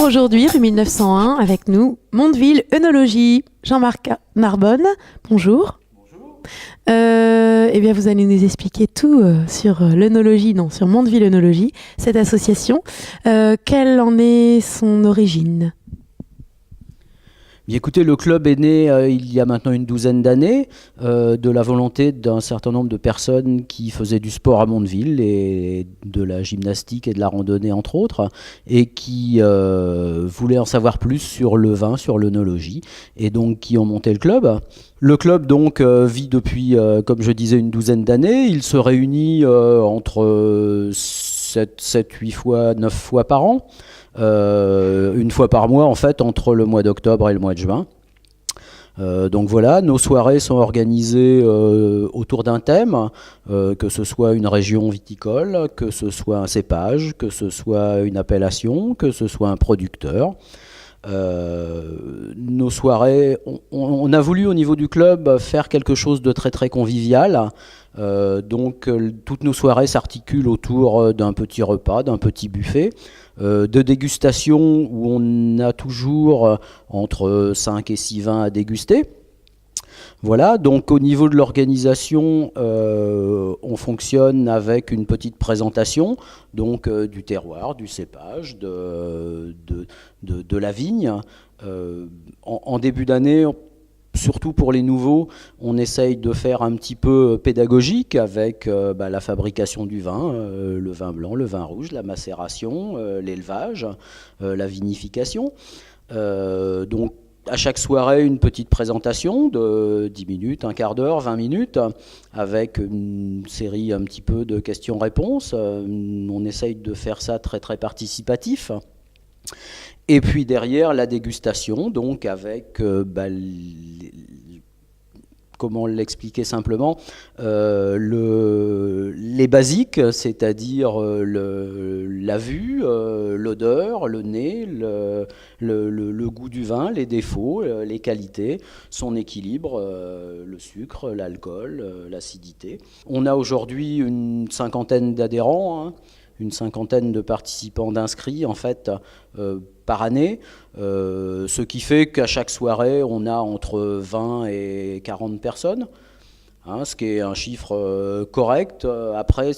aujourd'hui, rue 1901, avec nous, Mondeville œnologie. Jean-Marc Narbonne, bonjour. Bonjour. Eh bien, vous allez nous expliquer tout sur l'œnologie, non, sur Mondeville œnologie, cette association. Quelle en est son origine ? Bien, écoutez, le club est né il y a maintenant une douzaine d'années de la volonté d'un certain nombre de personnes qui faisaient du sport à Mondeville et de la gymnastique et de la randonnée entre autres, et qui voulaient en savoir plus sur le vin, sur l'œnologie, et donc qui ont monté le club. Le club donc vit depuis, comme je disais, une douzaine d'années. Il se réunit entre 7, 8 fois, 9 fois par an. Une fois par mois en fait entre le mois d'octobre et le mois de juin. Donc voilà, nos soirées sont organisées autour d'un thème, que ce soit une région viticole, que ce soit un cépage, que ce soit une appellation, que ce soit un producteur. Nos soirées, on a voulu au niveau du club faire quelque chose de très très convivial. Donc toutes nos soirées s'articulent autour d'un petit repas, d'un petit buffet, de dégustation où on a toujours entre 5 et 6 vins à déguster. Voilà, donc au niveau de l'organisation, on fonctionne avec une petite présentation donc, du terroir, du cépage, de la vigne. En début d'année, surtout pour les nouveaux, on essaye de faire un petit peu pédagogique avec la fabrication du vin, le vin blanc, le vin rouge, la macération, l'élevage, la vinification. Donc à chaque soirée, une petite présentation de 10 minutes, un quart d'heure, 20 minutes, avec une série un petit peu de questions-réponses. On essaye de faire ça très très participatif. Et puis derrière, la dégustation, donc avec, comment l'expliquer simplement, les basiques, c'est-à-dire la vue, l'odeur, le nez, le goût du vin, les défauts, les qualités, son équilibre, le sucre, l'alcool, l'acidité. On a aujourd'hui une cinquantaine d'adhérents, hein, une cinquantaine de participants d'inscrits en fait par année, ce qui fait qu'à chaque soirée on a entre 20 et 40 personnes, hein, ce qui est un chiffre correct. Après,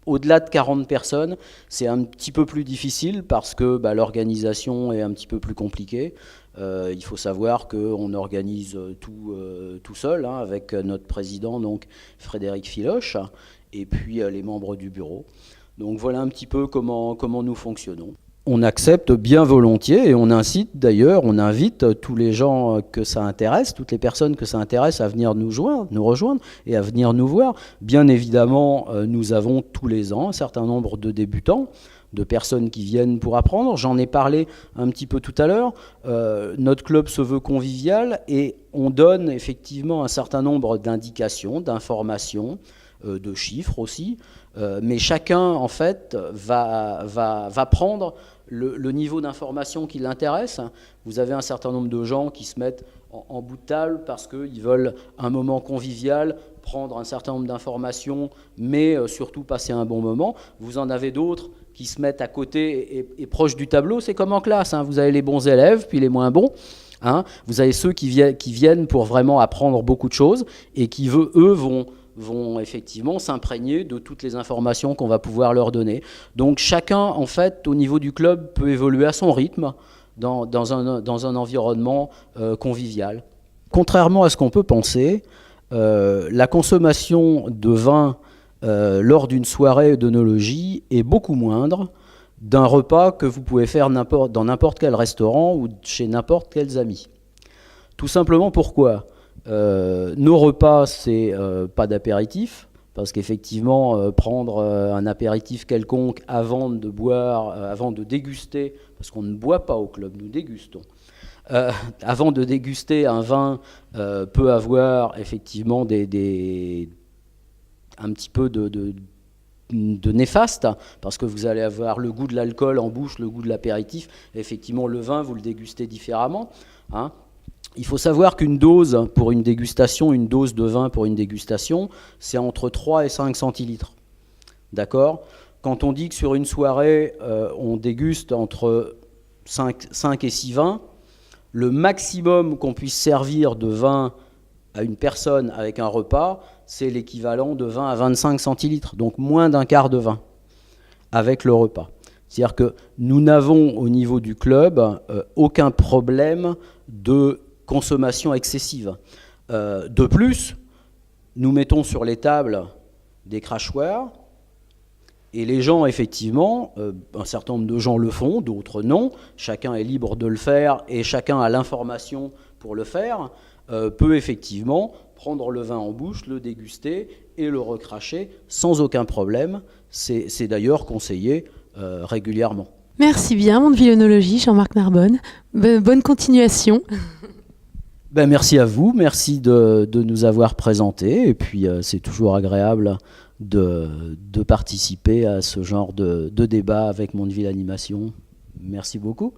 au-delà de 40 personnes, c'est un petit peu plus difficile parce que l'organisation est un petit peu plus compliquée. Il faut savoir qu'on organise tout seul, hein, avec notre président donc Frédéric Filoche et puis les membres du bureau. Donc voilà un petit peu comment nous fonctionnons. On accepte bien volontiers et on incite d'ailleurs, on invite tous les gens que ça intéresse, toutes les personnes que ça intéresse à venir nous rejoindre et à venir nous voir. Bien évidemment, nous avons tous les ans un certain nombre de débutants, de personnes qui viennent pour apprendre. J'en ai parlé un petit peu tout à l'heure. Notre club se veut convivial et on donne effectivement un certain nombre d'indications, d'informations, de chiffres aussi, mais chacun en fait va prendre le niveau d'information qui l'intéresse. Vous avez un certain nombre de gens qui se mettent en bout de table parce qu'ils veulent un moment convivial, prendre un certain nombre d'informations, mais surtout passer un bon moment. Vous en avez d'autres qui se mettent à côté et proches du tableau. C'est comme en classe, hein. Vous avez les bons élèves, puis les moins bons. Hein. Vous avez ceux qui viennent pour vraiment apprendre beaucoup de choses et qui, eux, vont effectivement s'imprégner de toutes les informations qu'on va pouvoir leur donner. Donc chacun, en fait, au niveau du club, peut évoluer à son rythme dans un environnement convivial. Contrairement à ce qu'on peut penser, la consommation de vin lors d'une soirée d'œnologie est beaucoup moindre d'un repas que vous pouvez faire dans n'importe quel restaurant ou chez n'importe quels amis. Tout simplement pourquoi ? Nos repas, c'est pas d'apéritif, parce qu'effectivement, prendre un apéritif quelconque avant de boire, avant de déguster, parce qu'on ne boit pas au club, nous dégustons. Avant de déguster un vin, peut avoir effectivement un petit peu de néfaste, parce que vous allez avoir le goût de l'alcool en bouche, le goût de l'apéritif. Effectivement, le vin, vous le dégustez différemment, hein. Il faut savoir qu'une dose pour une dégustation, une dose de vin pour une dégustation, c'est entre 3 et 5 centilitres. D'accord ? Quand on dit que sur une soirée, on déguste entre 5 et 6 vins. Le maximum qu'on puisse servir de vin à une personne avec un repas, c'est l'équivalent de 20 à 25 centilitres, donc moins d'un quart de vin avec le repas. C'est-à-dire que nous n'avons au niveau du club aucun problème de consommation excessive. De plus, nous mettons sur les tables des crachoirs et les gens, effectivement, un certain nombre de gens le font, d'autres non. Chacun est libre de le faire et chacun a l'information pour le faire, peut effectivement prendre le vin en bouche, le déguster et le recracher sans aucun problème. C'est d'ailleurs conseillé régulièrement. Merci bien, Mondeville Jean-Marc Narbonne. Bonne continuation. Merci à vous, merci de nous avoir présenté. Et puis c'est toujours agréable de participer à ce genre de débat avec Mondeville Animation. Merci beaucoup.